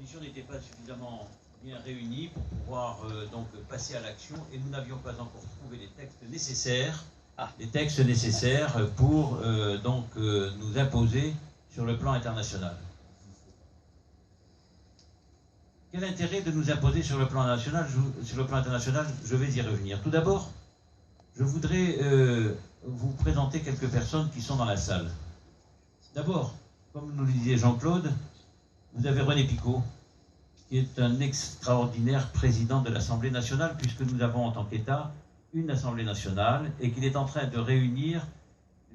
commission n'était pas suffisamment bien réunie pour pouvoir donc passer à l'action, et nous n'avions pas encore trouvé les textes nécessaires, pour nous imposer sur le plan international. Quel intérêt de nous imposer sur le plan international? Je vais y revenir. Tout d'abord, je voudrais vous présenter quelques personnes qui sont dans la salle. D'abord, comme nous le disait Jean-Claude, vous avez René Picot, qui est un extraordinaire président de l'Assemblée nationale, puisque nous avons en tant qu'État une Assemblée nationale, et qu'il est en train de réunir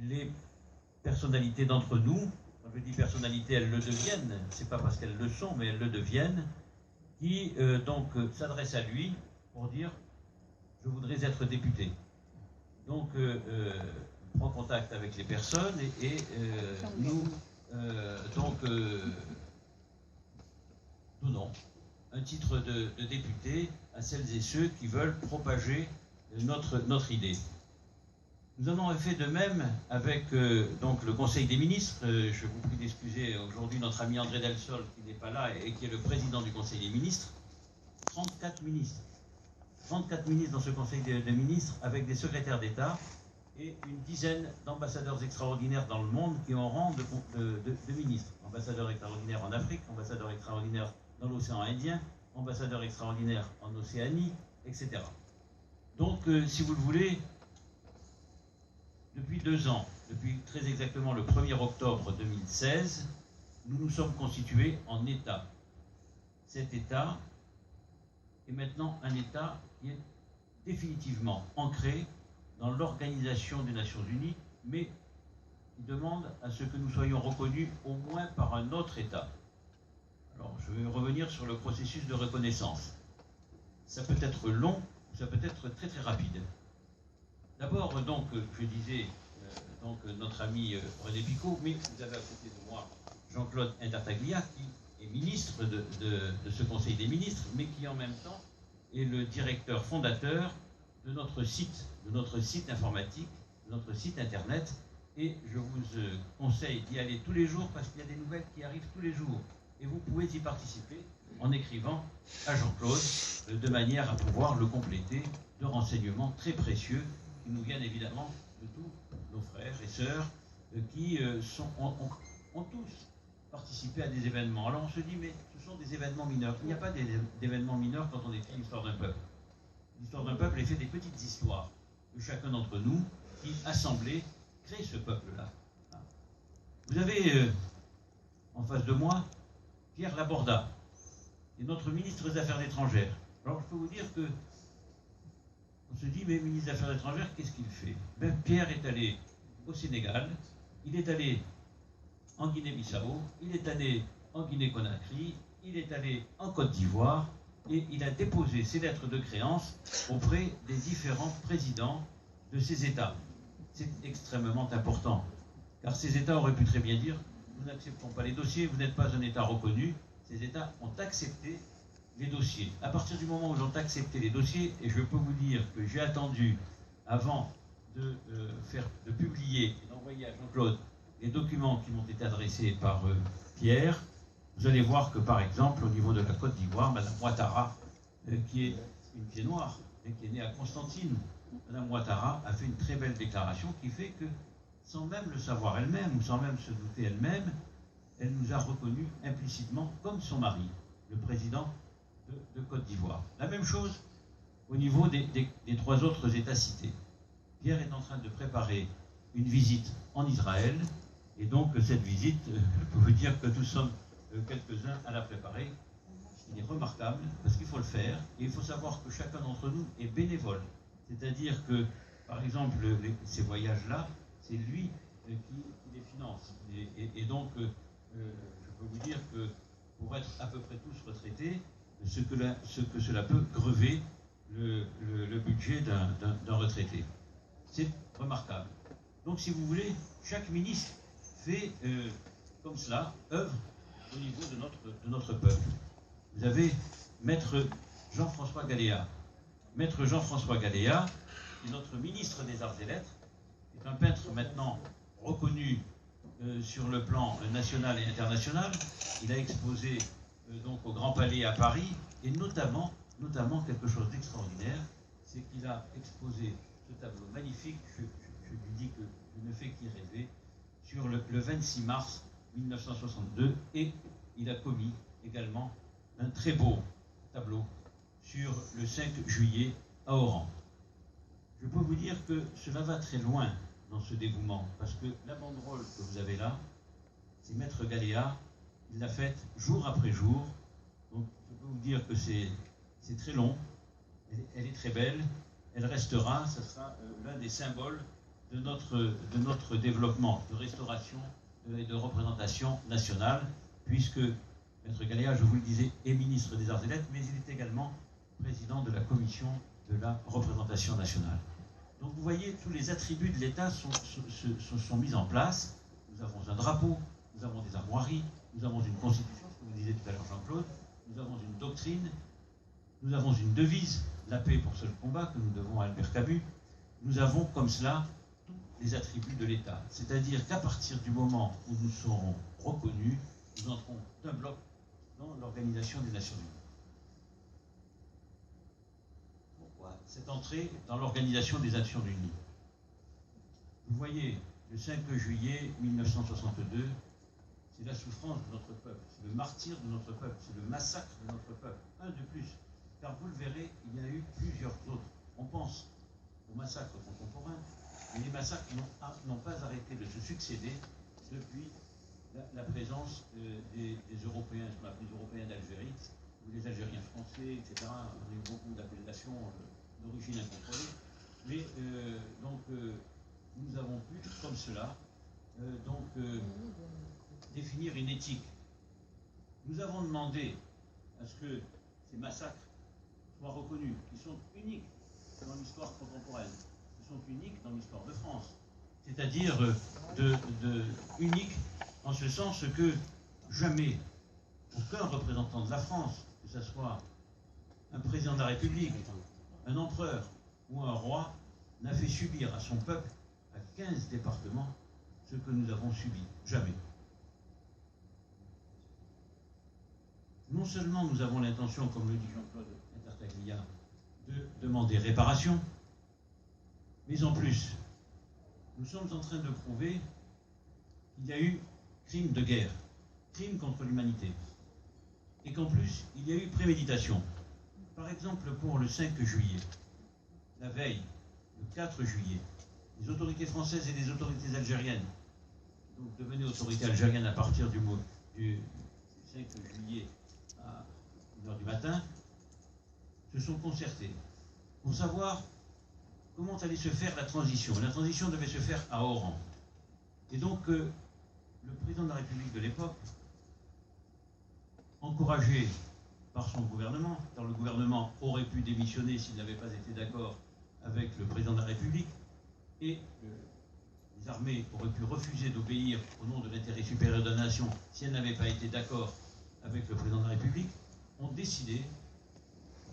les personnalités d'entre nous. Quand je dis personnalités, elles le deviennent, c'est pas parce qu'elles le sont, mais elles le deviennent, qui s'adressent à lui pour dire « je voudrais être député ». Donc, prend contact avec les personnes et nous donnons un titre de député à celles et ceux qui veulent propager notre idée. Nous en avons fait de même avec le Conseil des ministres. Je vous prie d'excuser aujourd'hui notre ami André Delsol qui n'est pas là et qui est le président du Conseil des ministres. 34 ministres. 34 ministres dans ce Conseil des ministres, avec des secrétaires d'État et une dizaine d'ambassadeurs extraordinaires dans le monde qui ont rang de ministres. Ambassadeurs extraordinaires en Afrique, ambassadeurs extraordinaires dans l'océan Indien, ambassadeurs extraordinaires en Océanie, etc. Donc, si vous le voulez, depuis 2 ans, depuis très exactement le 1er octobre 2016, nous nous sommes constitués en État. Cet État est maintenant un État qui est définitivement ancré dans l'Organisation des Nations Unies, mais qui demande à ce que nous soyons reconnus au moins par un autre État. Alors, je vais revenir sur le processus de reconnaissance. Ça peut être long, ou ça peut être très très rapide. D'abord, je disais, notre ami René Picot, mais vous avez à côté de moi Jean-Claude Indartaglia, qui est ministre de ce Conseil des ministres, mais qui en même temps est le directeur fondateur de notre site informatique, de notre site internet, et je vous conseille d'y aller tous les jours parce qu'il y a des nouvelles qui arrivent tous les jours. Et vous pouvez y participer en écrivant à Jean-Claude de manière à pouvoir le compléter de renseignements très précieux qui nous viennent évidemment de tous nos frères et sœurs qui ont tous participé à des événements. Alors on se dit, mais ce sont des événements mineurs. Il n'y a pas d'événements mineurs quand on écrit l'histoire d'un peuple. L'histoire d'un peuple est faite des petites histoires de chacun d'entre nous qui, assemblés, créent ce peuple-là. Vous avez en face de moi Pierre Laborda, qui est notre ministre des Affaires étrangères. Alors je peux vous dire que on se dit, mais ministre des Affaires étrangères, qu'est-ce qu'il fait? Pierre est allé au Sénégal, il est allé en Guinée-Bissau, il est allé en Guinée-Conakry, il est allé en Côte d'Ivoire, et il a déposé ses lettres de créance auprès des différents présidents de ces États. C'est extrêmement important, car ces États auraient pu très bien dire, nous n'acceptons pas les dossiers, vous n'êtes pas un État reconnu. Ces États ont accepté les dossiers. À partir du moment où ils ont accepté les dossiers, et je peux vous dire que j'ai attendu avant de publier et d'envoyer à Jean-Claude les documents qui m'ont été adressés par Pierre, vous allez voir que par exemple au niveau de la Côte d'Ivoire, Madame Ouattara, qui est une pied noire et qui est née à Constantine, Madame Ouattara a fait une très belle déclaration qui fait que, sans même le savoir elle-même, ou sans même se douter elle-même, elle nous a reconnus implicitement comme son mari, le président de Côte d'Ivoire. La même chose au niveau des 3 autres États cités. Pierre est en train de préparer une visite en Israël, et donc cette visite, je peux vous dire que nous sommes quelques-uns à la préparer. Il est remarquable, parce qu'il faut le faire, et il faut savoir que chacun d'entre nous est bénévole. C'est-à-dire que, par exemple, ces voyages-là, c'est lui qui les finance. Et donc, je peux vous dire que pour être à peu près tous retraités, ce que cela peut grever le budget d'un retraité. C'est remarquable. Donc, si vous voulez, chaque ministre fait comme cela, œuvre au niveau de notre peuple. Vous avez Maître Jean-François Galéa. Maître Jean-François Galéa est notre ministre des Arts et Lettres, est un peintre maintenant reconnu sur le plan national et international. Il a exposé donc au Grand Palais à Paris, et notamment quelque chose d'extraordinaire, c'est qu'il a exposé ce tableau magnifique, je lui dis que je ne fais qu'y rêver, sur le 26 mars 1962, et il a commis également un très beau tableau sur le 5 juillet à Oran. Je peux vous dire que cela va très loin dans ce dévouement, parce que la banderole que vous avez là, c'est Maître Galéa, il l'a faite jour après jour, donc je peux vous dire que c'est très long, elle est très belle, elle restera, ça sera l'un des symboles de notre développement de restauration et de représentation nationale, puisque Maître Galéa, je vous le disais, est ministre des Arts et Lettres, mais il est également président de la commission de la représentation nationale. Donc vous voyez, tous les attributs de l'État sont mis en place. Nous avons un drapeau, nous avons des armoiries, nous avons une constitution, ce que vous disiez tout à l'heure Jean-Claude, nous avons une doctrine, nous avons une devise, la paix pour seul combat, que nous devons à Albert Camus. Nous avons comme cela tous les attributs de l'État. C'est-à-dire qu'à partir du moment où nous serons reconnus, nous entrons d'un bloc dans l'Organisation des Nations Unies. Pourquoi cette entrée dans l'Organisation des Nations Unies? Vous voyez, le 5 juillet 1962, c'est la souffrance de notre peuple, c'est le martyre de notre peuple, c'est le massacre de notre peuple, un de plus. Car vous le verrez, il y en a eu plusieurs autres. On pense aux massacres contemporains, mais les massacres n'ont pas arrêté de se succéder depuis la présence des Européens, ce qu'on appelle les Européens d'Algérie, ou les Algériens français, etc. On a eu beaucoup d'appellations d'origine incontrôlée. Mais nous avons pu, comme cela, définir une éthique. Nous avons demandé à ce que ces massacres soient reconnus, qui sont uniques dans l'histoire contemporaine, qui sont uniques dans l'histoire de France. C'est-à-dire uniques en ce sens que jamais aucun représentant de la France, que ce soit un président de la République, un empereur ou un roi, n'a fait subir à son peuple, à 15 départements, ce que nous avons subi. Jamais. Non seulement nous avons l'intention, comme le dit Jean-Claude Intertaglia, de demander réparation, mais en plus, nous sommes en train de prouver qu'il y a eu crime de guerre, crime contre l'humanité, et qu'en plus, il y a eu préméditation. Par exemple, pour le 5 juillet, la veille, le 4 juillet, les autorités françaises et les autorités algériennes, donc devenaient autorités algériennes à partir du 5 juillet à 1h du matin, se sont concertés pour savoir comment allait se faire la transition. La transition devait se faire à Oran. Et donc, le président de la République de l'époque, encouragé par son gouvernement, car le gouvernement aurait pu démissionner s'il n'avait pas été d'accord avec le président de la République, et les armées auraient pu refuser d'obéir au nom de l'intérêt supérieur de la nation si elles n'avaient pas été d'accord avec le président de la République, ont décidé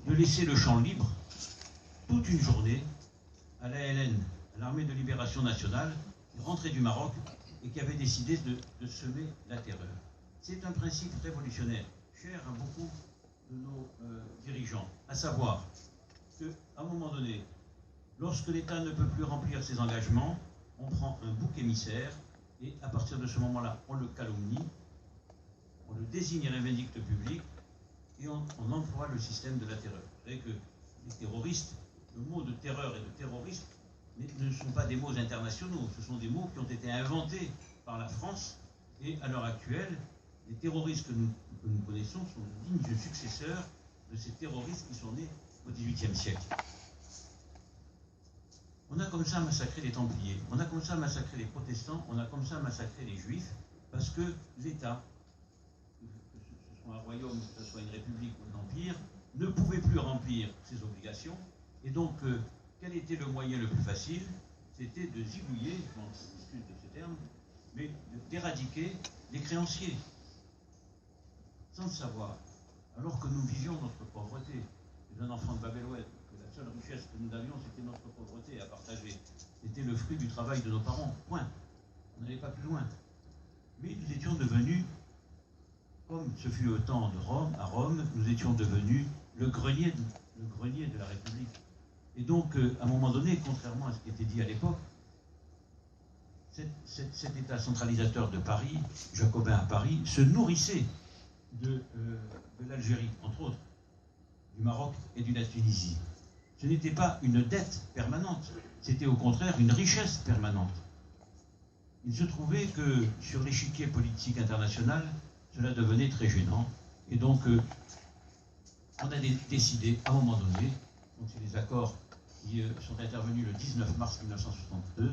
de laisser le champ libre toute une journée à l'ALN, à l'Armée de Libération Nationale, qui rentrait du Maroc et qui avait décidé de semer la terreur. C'est un principe révolutionnaire, cher à beaucoup de nos dirigeants, à savoir qu'à un moment donné, lorsque l'État ne peut plus remplir ses engagements, on prend un bouc émissaire et à partir de ce moment-là, on le calomnie, on le désigne à la vindicte publique et on emploie le système de la terreur. Vous savez que les terroristes, le mot de terreur et de terroriste ne sont pas des mots internationaux, ce sont des mots qui ont été inventés par la France et à l'heure actuelle, les terroristes que nous connaissons sont dignes successeurs de ces terroristes qui sont nés au XVIIIe siècle. On a comme ça massacré les Templiers, on a comme ça massacré les protestants, on a comme ça massacré les Juifs, parce que l'État, que ce soit un royaume, que ce soit une république ou un empire, ne pouvait plus remplir ses obligations. Et donc, quel était le moyen le plus facile? C'était de zigouiller, je m'excuse de ce terme, mais d'éradiquer les créanciers. Sans le savoir, alors que nous vivions notre pauvreté, les jeunes enfants de Babel-Oued, que la seule richesse que nous avions, c'était notre pauvreté à partager. C'était le fruit du travail de nos parents, point. On n'allait pas plus loin. Mais nous étions devenus comme ce fut au temps de Rome, à Rome, nous étions devenus le grenier de la République. Et donc, à un moment donné, contrairement à ce qui était dit à l'époque, cet État centralisateur de Paris, jacobin à Paris, se nourrissait de l'Algérie, entre autres, du Maroc et de la Tunisie. Ce n'était pas une dette permanente, c'était au contraire une richesse permanente. Il se trouvait que sur l'échiquier politique international, cela devenait très gênant. Et donc, on a décidé, à un moment donné, donc c'est les accords qui sont intervenus le 19 mars 1962,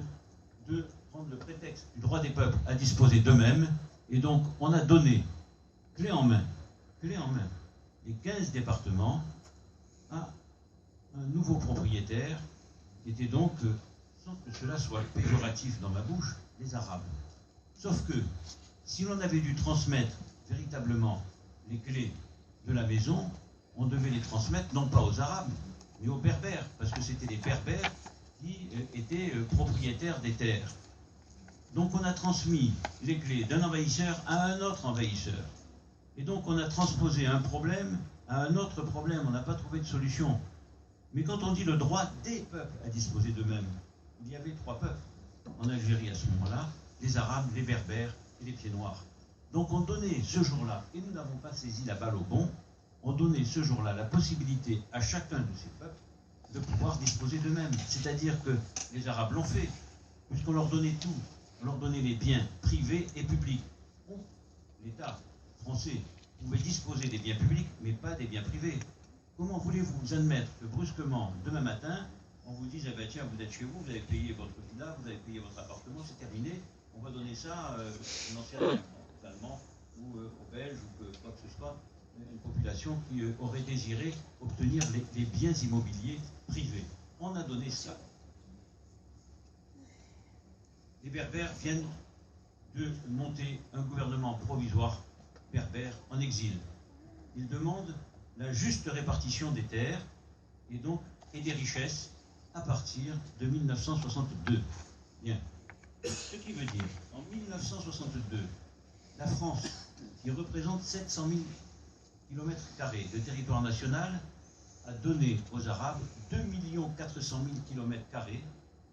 de prendre le prétexte du droit des peuples à disposer d'eux-mêmes. Et donc, on a donné, clé en main, les 15 départements à un nouveau propriétaire, qui était donc, sans que cela soit péjoratif dans ma bouche, les Arabes. Sauf que, si l'on avait dû transmettre véritablement les clés de la maison, on devait les transmettre non pas aux Arabes, mais aux Berbères, parce que c'était les Berbères qui étaient propriétaires des terres. Donc on a transmis les clés d'un envahisseur à un autre envahisseur. Et donc on a transposé un problème à un autre problème, on n'a pas trouvé de solution. Mais quand on dit le droit des peuples à disposer d'eux-mêmes, il y avait 3 peuples en Algérie à ce moment-là, les Arabes, les Berbères et les Pieds-Noirs. Donc on donnait ce jour-là, et nous n'avons pas saisi la balle au bon, on donnait ce jour-là la possibilité à chacun de ces peuples de pouvoir disposer d'eux-mêmes. C'est-à-dire que les Arabes l'ont fait, puisqu'on leur donnait tout, on leur donnait les biens privés et publics. L'État français pouvait disposer des biens publics, mais pas des biens privés. Comment voulez-vous admettre que brusquement, demain matin, on vous dise, eh ben, tiens, vous êtes chez vous, vous avez payé votre villa, vous avez payé votre appartement, c'est terminé, on va donner ça aux anciens Allemands, ou aux Belges, ou quoi que ce soit, une population qui aurait désiré obtenir les biens immobiliers privés. On a donné ça. Les Berbères viennent de monter un gouvernement provisoire berbère en exil. Ils demandent la juste répartition des terres et des richesses à partir de 1962. Bien. Ce qui veut dire, en 1962, la France, qui représente 700 000 km² de territoire national, a donné aux Arabes 2 400 000 km²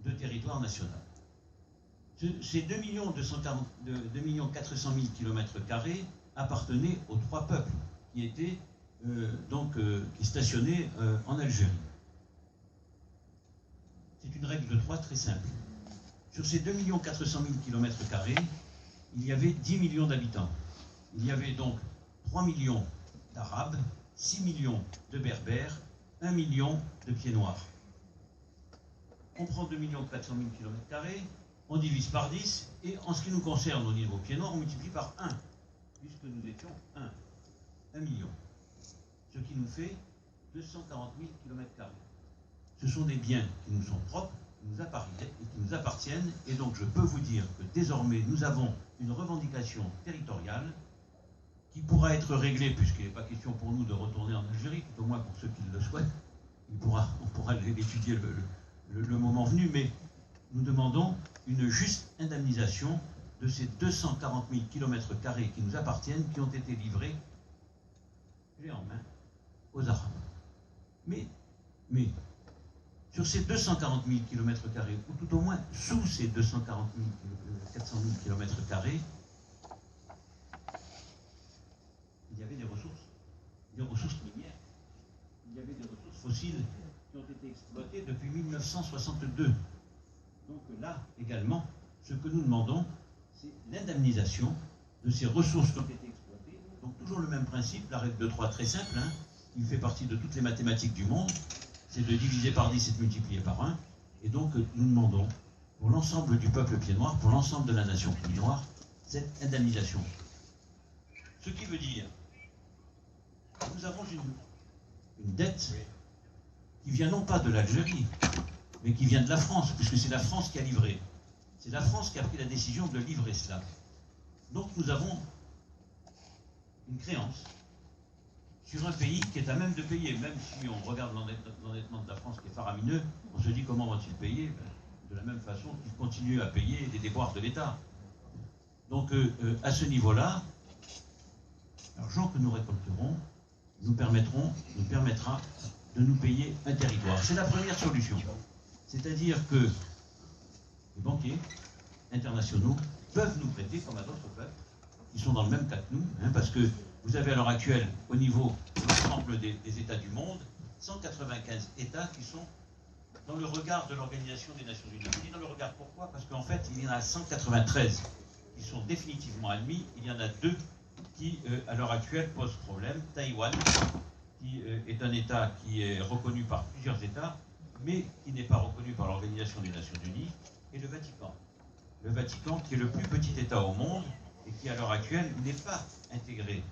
de territoire national. Ces 2 400 000 km² appartenaient aux 3 peuples qui étaient qui stationnaient en Algérie. C'est une règle de 3 très simple. Sur ces 2 400 000 km², il y avait 10 millions d'habitants. Il y avait donc 3 millions d'Arabes, 6 millions de Berbères, 1 million de Pieds-Noirs. On prend 2 400 000 km², on divise par 10, et en ce qui nous concerne au niveau Pieds-Noirs, on multiplie par 1, puisque nous étions 1 million. Ce qui nous fait 240 000 km². Ce sont des biens qui nous sont propres, qui nous appartiennent, et donc je peux vous dire que désormais nous avons une revendication territoriale qui pourra être réglée, puisqu'il n'est pas question pour nous de retourner en Algérie, tout au moins pour ceux qui le souhaitent, on pourra l'étudier le moment venu, mais nous demandons une juste indemnisation de ces 240 000 km² qui nous appartiennent, qui ont été livrés clé en main aux Arabes. Mais sur ces 240 000 km², ou tout au moins sous ces 400 000 km², il y avait des ressources minières, il y avait des ressources fossiles qui ont été exploitées depuis 1962. Donc là, également, ce que nous demandons, c'est l'indemnisation de ces ressources qui ont été exploitées. Donc toujours le même principe, la règle de 3 très simple, qui fait partie de toutes les mathématiques du monde, c'est de diviser par 10 et de multiplier par 1. Et donc nous demandons, pour l'ensemble du peuple Pieds-Noirs, pour l'ensemble de la nation Pieds-Noirs, cette indemnisation. Ce qui veut dire que nous avons une dette qui vient non pas de l'Algérie, mais qui vient de la France, puisque c'est la France qui a livré. C'est la France qui a pris la décision de livrer cela. Donc nous avons une créance sur un pays qui est à même de payer, même si on regarde l'endettement de la France qui est faramineux, on se dit comment vont-ils payer? De la même façon qu'ils continuent à payer des déboires de l'État. Donc à ce niveau-là, L'argent que nous récolterons nous permettra de nous payer un territoire. C'est la première solution. C'est-à-dire que les banquiers internationaux peuvent nous prêter comme à d'autres peuples qui sont dans le même cas que nous, parce que vous avez à l'heure actuelle, au niveau de l'ensemble des États du monde, 195 États qui sont dans le regard de l'Organisation des Nations Unies. Je dis dans le regard pourquoi? Parce qu'en fait, il y en a 193 qui sont définitivement admis. Il y en a 2 qui, à l'heure actuelle, posent problème. Taïwan, qui est un État qui est reconnu par plusieurs États, mais qui n'est pas reconnu par l'Organisation des Nations Unies, et le Vatican. Le Vatican, qui est le plus petit État au monde, et qui, à l'heure actuelle, n'est pas intégré.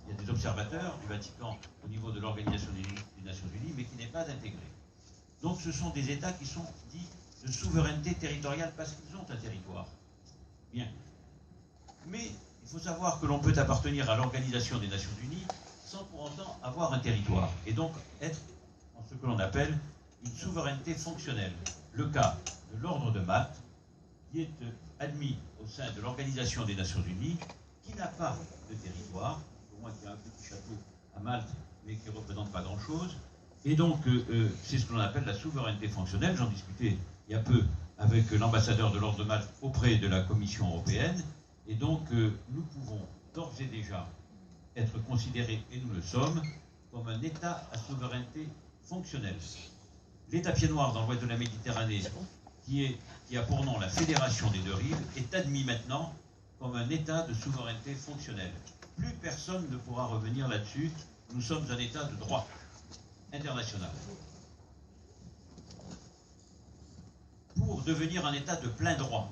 Il y a des observateurs du Vatican au niveau de l'Organisation des Nations Unies, mais qui n'est pas intégré. Donc ce sont des États qui sont dits de souveraineté territoriale parce qu'ils ont un territoire. Bien. Mais il faut savoir que l'on peut appartenir à l'Organisation des Nations Unies sans pour autant avoir un territoire, et donc être en ce que l'on appelle une souveraineté fonctionnelle. Le cas de l'ordre de Malte, qui est admis au sein de l'Organisation des Nations Unies, qui n'a pas de territoire, au moins qui a un petit château à Malte, mais qui ne représente pas grand-chose. Et donc, c'est ce que l'on appelle la souveraineté fonctionnelle. J'en discutais il y a peu avec l'ambassadeur de l'ordre de Malte auprès de la Commission européenne. Et donc, nous pouvons d'ores et déjà être considérés, et nous le sommes, comme un État à souveraineté fonctionnelle. L'État pied noir dans l'ouest de la Méditerranée, qui a pour nom la Fédération des 2 rives, est admis maintenant comme un État de souveraineté fonctionnelle. Plus personne ne pourra revenir là-dessus. Nous sommes un État de droit international. Pour devenir un État de plein droit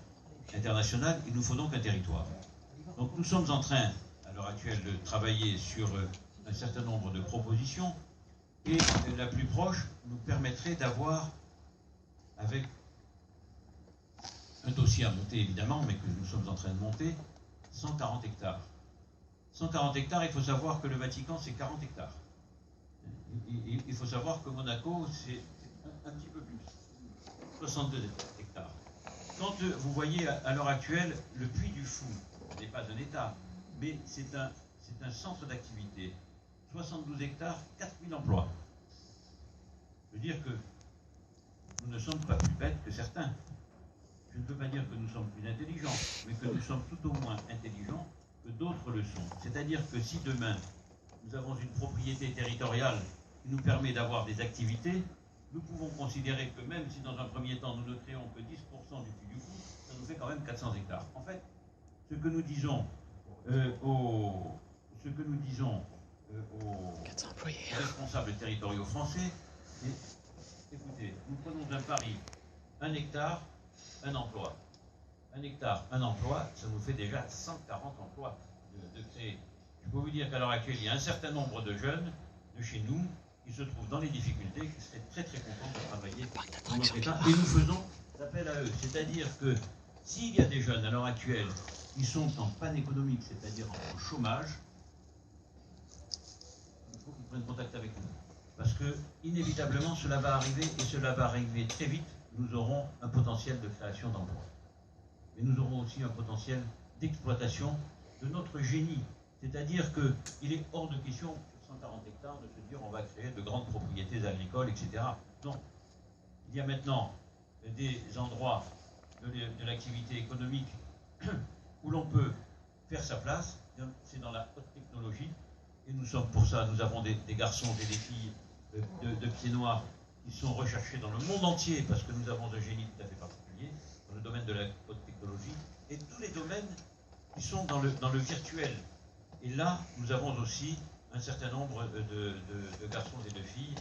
international, il nous faut donc un territoire. Donc nous sommes en train, à l'heure actuelle, de travailler sur un certain nombre de propositions, et la plus proche nous permettrait d'avoir, avec un dossier à monter évidemment, mais que nous sommes en train de monter, 140 hectares. 140 hectares, il faut savoir que le Vatican, c'est 40 hectares. Il faut savoir que Monaco, c'est un petit peu plus, 62 hectares. Quand vous voyez à l'heure actuelle, le Puy du Fou n'est pas un État, mais c'est un centre d'activité. 72 hectares, 4000 emplois. Je veux dire que nous ne sommes pas plus bêtes que certains. Je ne veux pas dire que nous sommes plus intelligents, mais que nous sommes tout au moins intelligents que d'autres le sont. C'est-à-dire que si demain, nous avons une propriété territoriale qui nous permet d'avoir des activités, nous pouvons considérer que même si dans un premier temps nous ne créons que 10% du Puy du Fou, ça nous fait quand même 400 hectares. En fait, ce que nous disons aux responsables territoriaux français, c'est écoutez, nous prenons un pari, 1 hectare, 1 emploi. 1 hectare, 1 emploi, ça nous fait déjà 140 emplois de créer. Je peux vous dire qu'à l'heure actuelle, il y a un certain nombre de jeunes de chez nous qui se trouvent dans les difficultés, qui seraient très très contents de travailler dans notre État. Et nous faisons appel à eux. C'est-à-dire que s'il y a des jeunes à l'heure actuelle qui sont en panne économique, c'est-à-dire en chômage, il faut qu'ils prennent contact avec nous. Parce que, inévitablement, cela va arriver, et cela va arriver très vite. Nous aurons un potentiel de création d'emplois. Mais nous aurons aussi un potentiel d'exploitation de notre génie. C'est-à-dire qu'il est hors de question, sur 140 hectares, de se dire on va créer de grandes propriétés agricoles, etc. Non. Il y a maintenant des endroits de l'activité économique où l'on peut faire sa place. C'est dans la haute technologie. Et nous sommes pour ça, nous avons des garçons et des filles de pieds noirs qui sont recherchés dans le monde entier parce que nous avons un génie tout à fait particulier dans le domaine de la haute technologie et tous les domaines qui sont dans le virtuel. Et là, nous avons aussi un certain nombre de garçons et de filles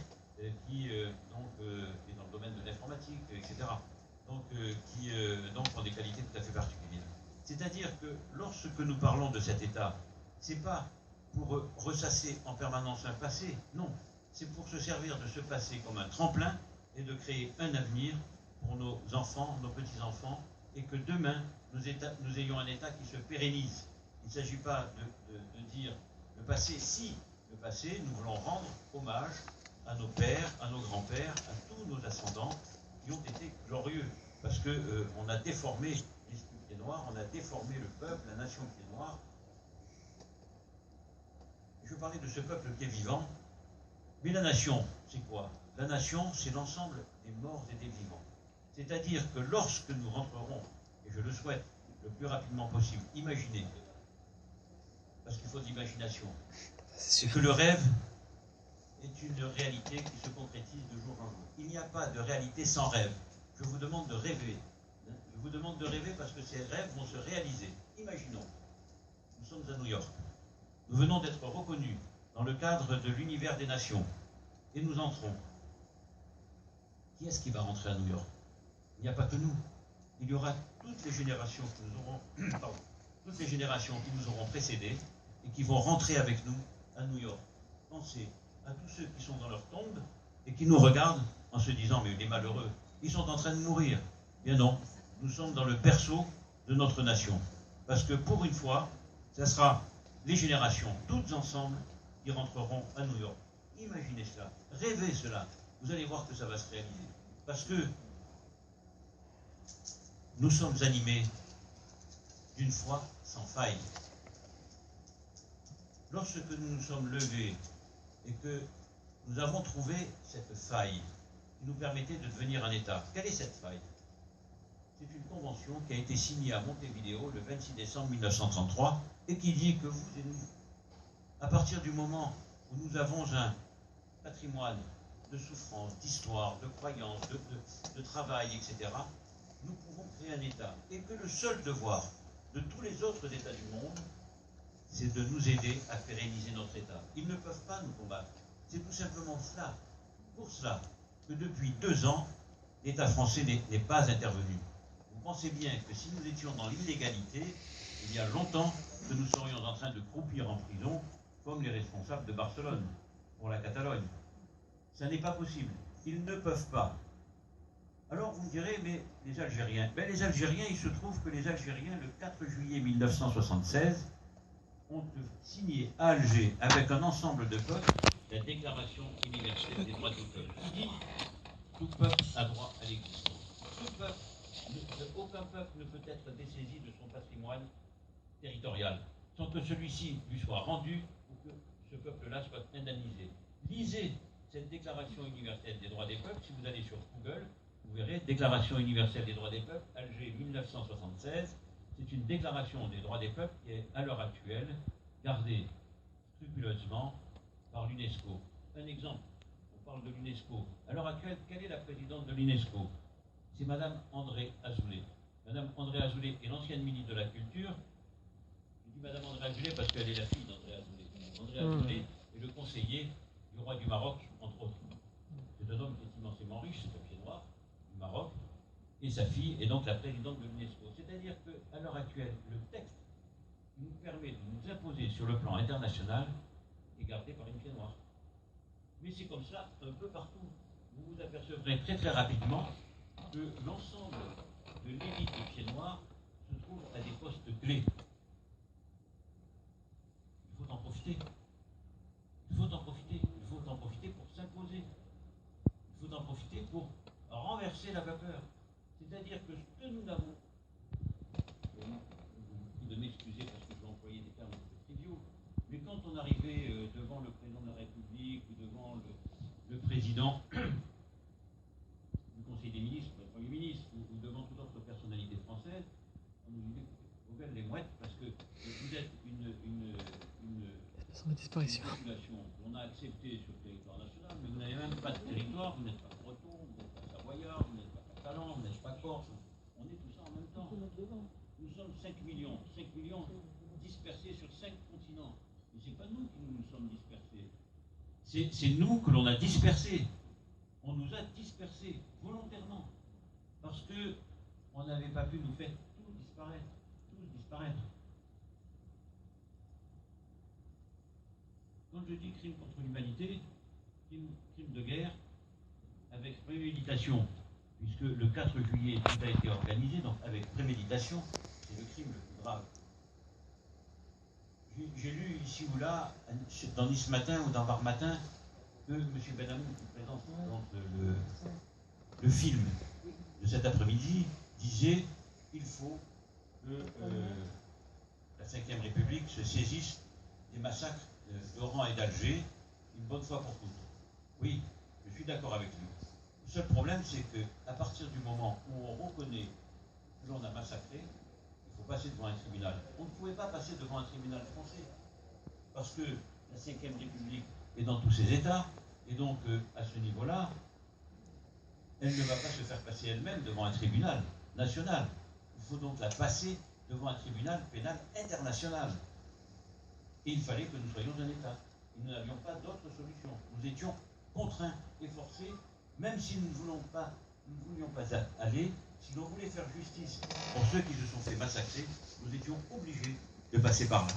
qui dans le domaine de l'informatique, etc. Qui ont des qualités tout à fait particulières. C'est-à-dire que lorsque nous parlons de cet État, c'est pas pour ressasser en permanence un passé, non. C'est pour se servir de ce passé comme un tremplin et de créer un avenir pour nos enfants, nos petits-enfants, et que demain, nous ayons un État qui se pérennise. Il ne s'agit pas de dire le passé, si le passé, nous voulons rendre hommage à nos pères, à nos grands-pères, à tous nos ascendants qui ont été glorieux, parce qu'on a déformé l'esprit pied noir, on a déformé le peuple, la nation pied noir. Je parlais de ce peuple qui est vivant, mais la nation, c'est quoi? La nation, c'est l'ensemble des morts et des vivants. C'est-à-dire que lorsque nous rentrerons, et je le souhaite le plus rapidement possible, imaginez, parce qu'il faut de l'imagination, c'est que le rêve est une réalité qui se concrétise de jour en jour. Il n'y a pas de réalité sans rêve. Je vous demande de rêver. Je vous demande de rêver parce que ces rêves vont se réaliser. Imaginons, nous sommes à New York. Nous venons d'être reconnus dans le cadre de l'univers des nations. Et nous entrons. Qui est-ce qui va rentrer à New York? Il n'y a pas que nous. Il y aura toutes les générations qui nous auront, toutes les générations qui nous auront précédés et qui vont rentrer avec nous à New York. Pensez à tous ceux qui sont dans leur tombe et qui nous regardent en se disant mais les malheureux, ils sont en train de mourir. Bien non, nous sommes dans le berceau de notre nation. Parce que pour une fois, ce sera les générations, toutes ensemble, qui rentreront à New York. Imaginez cela, rêvez cela. Vous allez voir que ça va se réaliser. Parce que nous sommes animés d'une foi sans faille. Lorsque nous nous sommes levés et que nous avons trouvé cette faille qui nous permettait de devenir un État, quelle est cette faille? C'est une convention qui a été signée à Montevideo le 26 décembre 1933 et qui dit que vous et nous, à partir du moment où nous avons un patrimoine de souffrance, d'histoire, de croyance, de travail, etc., nous pouvons créer un État. Et que le seul devoir de tous les autres États du monde, c'est de nous aider à pérenniser notre État. Ils ne peuvent pas nous combattre. C'est tout simplement cela, pour cela, que depuis 2 ans, l'État français n'est pas intervenu. Vous pensez bien que si nous étions dans l'illégalité, il y a longtemps que nous serions en train de croupir en prison, comme les responsables de Barcelone, pour la Catalogne. Ça n'est pas possible. Ils ne peuvent pas. Alors vous me direz, mais les Algériens, les Algériens, il se trouve que les Algériens, le 4 juillet 1976, ont signé à Alger, avec un ensemble de peuples, la Déclaration universelle des droits du peuple, qui dit « Tout peuple a droit à l'existence. Tout peuple, aucun peuple ne peut être dessaisi de son patrimoine territorial, sans que celui-ci lui soit rendu ou que ce peuple-là soit indemnisé. » Lisez cette Déclaration universelle des droits des peuples, si vous allez sur Google, vous verrez Déclaration universelle des droits des peuples, Alger 1976. C'est une déclaration des droits des peuples qui est, à l'heure actuelle, gardée scrupuleusement par l'UNESCO. Un exemple, on parle de l'UNESCO. À l'heure actuelle, quelle est la présidente de l'UNESCO? C'est Madame André Azoulay. Madame André Azoulay est l'ancienne ministre de la Culture. Je dis Madame André Azoulay parce qu'elle est la fille d'André Azoulay. André Azoulay est le conseiller du roi du Maroc, entre autres. C'est un homme qui est immensément riche, c'est un pied noir du Maroc, et sa fille est donc la présidente de l'UNESCO. C'est-à-dire qu'à l'heure actuelle, le texte qui nous permet de nous imposer sur le plan international est gardé par une pied noire. Mais c'est comme ça un peu partout. Vous vous apercevrez très très rapidement que l'ensemble de l'élite des pieds noirs se trouve à des postes clés. Il faut en profiter. Il faut en profiter. Il faut en profiter pour s'imposer. Il faut en profiter pour renverser la vapeur. C'est-à-dire que ce que nous n'avons, vous de m'excuser parce que je vais employer des termes un peu triviaux, mais quand on arrivait devant le président de la République ou devant le président du Conseil des ministres, le Premier ministre, ou devant toute autre personnalité française, on nous disait Vogel les mouettes parce que vous êtes une population qu'on a acceptée sur le territoire national, mais vous n'avez même pas de territoire, vous n'êtes pas breton, vous n'êtes pas savoyard, vous n'êtes pas catalan, vous n'êtes pas corse, on est tout ça en même temps. Nous sommes 5 millions dispersés sur 5 continents. Mais ce n'est pas nous qui nous sommes dispersés. C'est nous que l'on a dispersés. On nous a dispersés volontairement. Parce que on n'avait pas pu nous faire tous disparaître. Quand je dis crime contre l'humanité, crime de guerre, avec préméditation, puisque le 4 juillet tout a été organisé, donc avec préméditation, c'est le crime le plus grave. J'ai lu ici ou là, dans Nice Matin ou dans Var Matin, que M. Benhamou, qui présente donc le film de cet après-midi, disait qu'il faut que la Ve République se saisisse des massacres d'Oran et d'Alger, une bonne fois pour toutes. Oui, je suis d'accord avec lui. Le seul problème, c'est qu'à partir du moment où on reconnaît que l'on a massacré, il faut passer devant un tribunal. On ne pouvait pas passer devant un tribunal français, parce que la Ve République est dans tous ses États, et donc à ce niveau-là, elle ne va pas se faire passer elle-même devant un tribunal national. Il faut donc la passer devant un tribunal pénal international. Et il fallait que nous soyons un État. Et nous n'avions pas d'autre solution. Nous étions contraints et forcés, même si nous ne voulions pas aller, si l'on voulait faire justice pour ceux qui se sont fait massacrer, nous étions obligés de passer par là.